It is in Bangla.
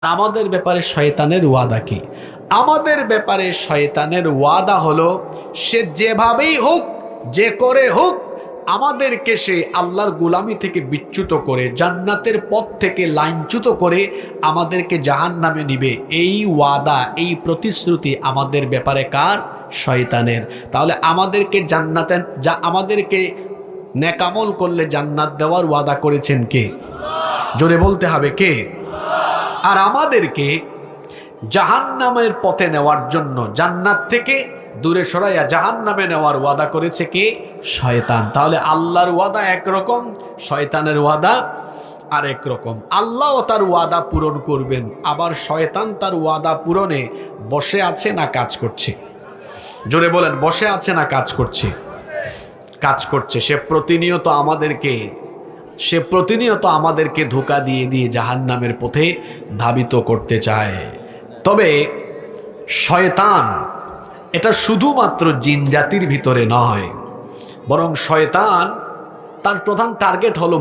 আমাদের ব্যাপারে শয়তানের ওয়াদা কি? আমাদের ব্যাপারে শয়তানের ওয়াদা হলো সে যেভাবেই হোক, যে করে হোক, আমাদেরকে সে আল্লাহর গোলামি থেকে বিচ্যুত করে, জান্নাতের পথ থেকে লাইনচ্যুত করে আমাদেরকে জাহান্নামে নিবে। এই ওয়াদা, এই প্রতিশ্রুতি আমাদের ব্যাপারে কার? শয়তানের। তাহলে আমাদেরকে আমাদেরকে নেকামল করলে জান্নাত দেওয়ার ওয়াদা করেছেন কে? জোরে বলতে হবে কে? আর আমাদেরকে জাহান্নামের পথে নেওয়ার জন্য, জান্নাত থেকে দূরে সরাইয়া জাহান্নামে নেওয়ার ওয়াদা করেছে কে? শয়তান। তাহলে আল্লাহর ওয়াদা একরকম, শয়তানের ওয়াদা আরেক রকম। আল্লাহ তার ওয়াদা পূরণ করবেন, আবার শয়তান তার ওয়াদা পূরণে বসে আছে না কাজ করছে? জোরে বলেন, বসে আছে না কাজ করছে? কাজ করছে। সে প্রতিনিয়ত আমাদেরকে ধোঁকা দিয়ে দিয়ে জাহান্নামের পথে ধাবিত করতে চায়। তবে শয়তান এটা শুধুমাত্র জিন জাতির ভিতরে নয়, বরং শয়তান তার প্রধান টার্গেট হলো